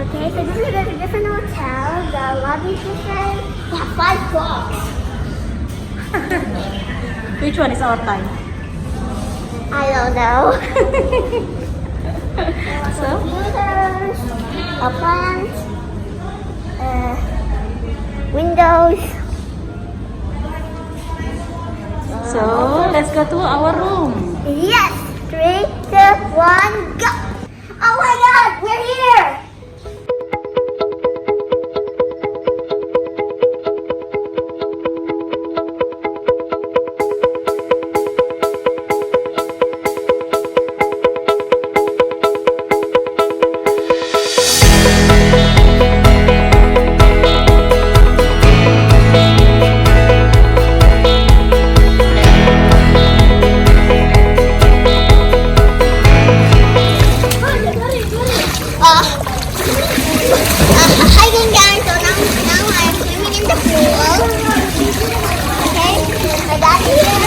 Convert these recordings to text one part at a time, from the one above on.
Okay, so this is a different hotel. The lobby is different. They have 5 floors. Which one is our time? I don't know. So? Computers, a plant, windows. So, let's go to our room. Yes! 3, 2, 1, go! Oh my god, we're here! Hiking guys, so now I'm swimming in the pool. Okay, my dad's here.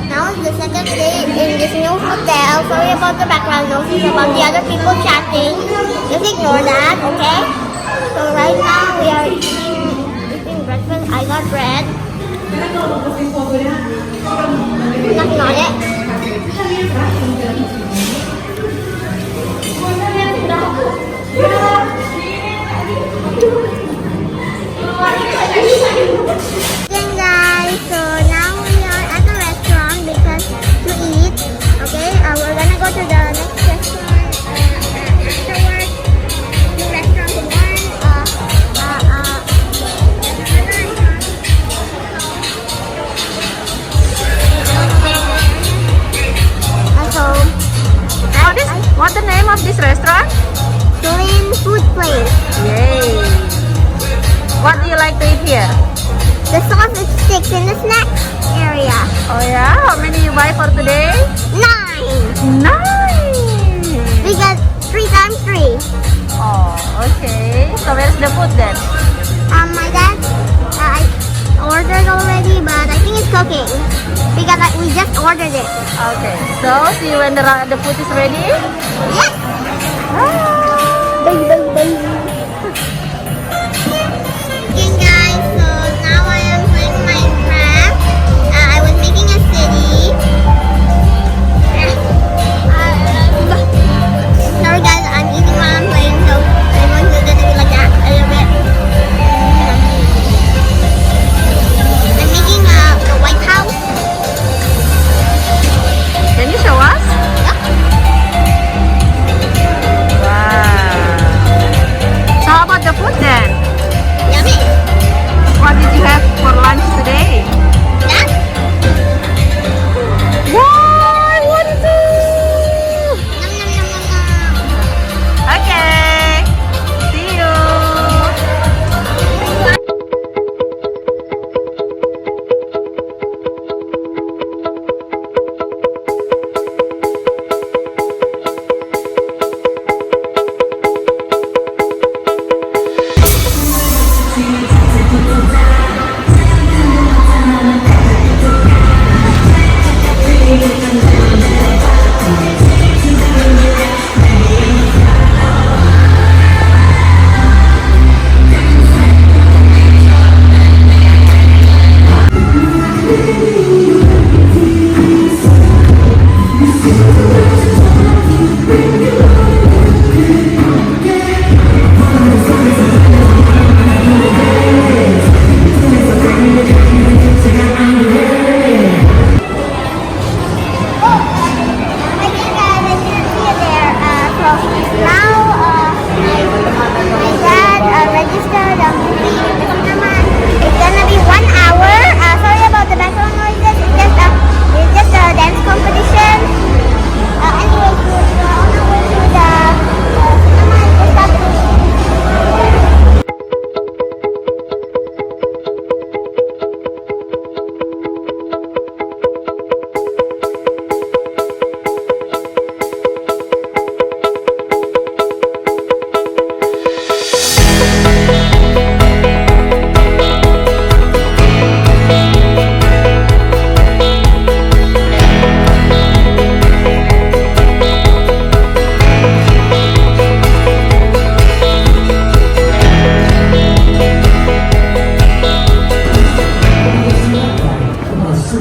Now is the second day in this new hotel. Sorry about the background noise, about the other people chatting. Just ignore that, okay? So right now we are eating breakfast. I got bread. Nothing on it. Again guys, so now we are at the restaurant because to eat. Okay, we're gonna go to the next restaurant afterwards. New restaurant to learn. What's the name of this restaurant? Korean food place. Yay! What do you like to eat here? The sausage sticks in the snack area. Oh yeah? How many you buy for today? 9. 9! We got 3 times 3. Oh, okay. So where's the food then? My dad, I ordered already, but I think it's cooking because we just ordered it. Okay. So see you when the food is ready. Yes. Bye bye bye. Okay guys, so now I am playing Minecraft. I was making a city. Sorry guys, I'm eating while I'm playing, so my voice is gonna be like that a little bit. I'm making the White House. Can you show us? Yep. Wow.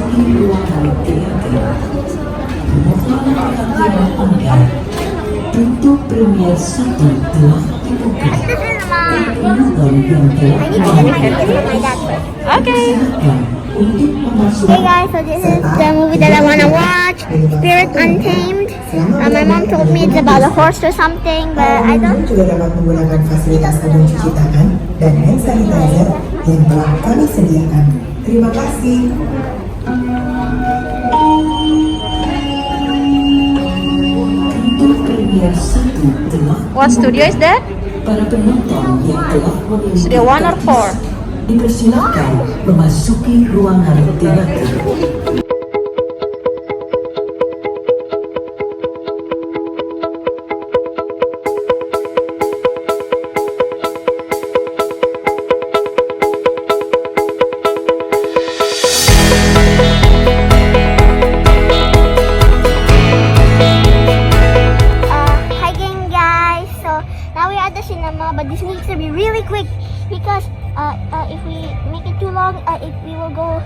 memasuki ruangan teater. Mohon perhatian Anda. Pintu premier 1 telah dibuka. Penonton yang telah Okay. untuk memasuki Hey guys, so this is the movie that I want to watch, Spirit Untamed. My mom told me it's about a horse or something, but I don't. Juga dapat menggunakan fasilitas sabun cuci tangan dan hand sanitizer yang telah kami sediakan. Terima kasih. pintu premier 1 telah What studio is that? para penonton yang telah memiliki Studio 1 or 4? dipersilakan memasuki ruangan teater. Hi again guys, so now we're at the cinema, but this needs to be really quick because if we make it too long, we will go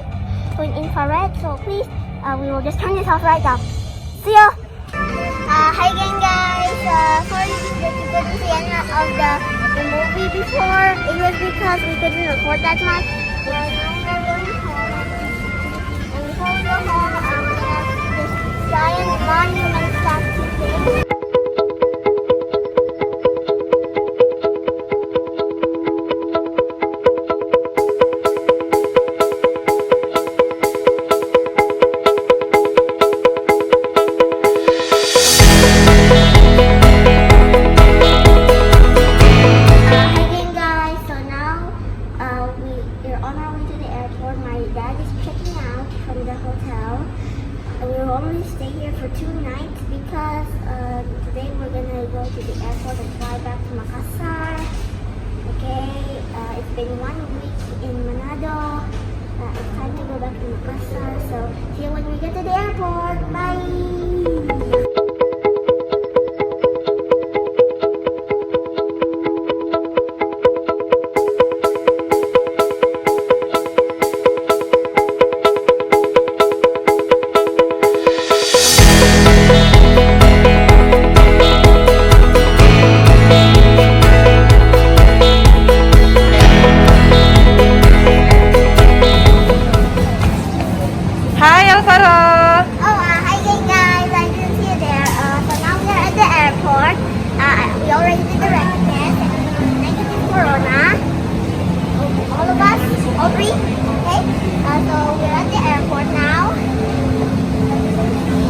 to an infrared, so please, we will just turn this off right now. See ya! Hi again guys, sorry that you couldn't see any of the movie before. It was because we couldn't record that much. But now we're going home, and before we go home, we have this giant monument statue thing. Again guys, so now we're on our way to the airport. My dad is checking out from the hotel. We will only stay here for 2 nights because today we're gonna go to the airport and fly back to Makassar. Okay, it's been 1 week in Manado. It's time to go back to Makassar. So see you when we get to the airport. Bye. Hi, Alvaro. Hi again guys, I didn't see you there. So now we are at the airport. We already did the rapid test and we were negative corona. All of us, all 3, okay? So we're at the airport now.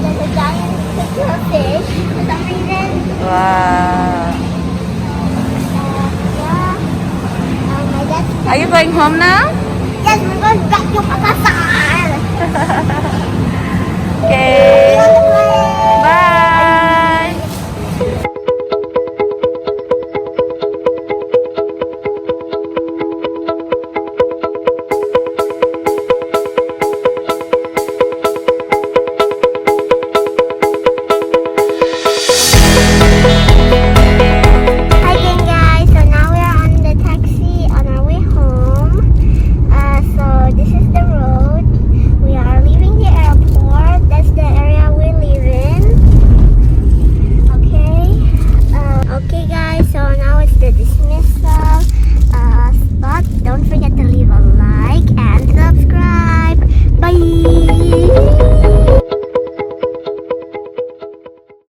There's a giant picture of fish for some reason. Wow. Yeah. My dad's Are you going home now?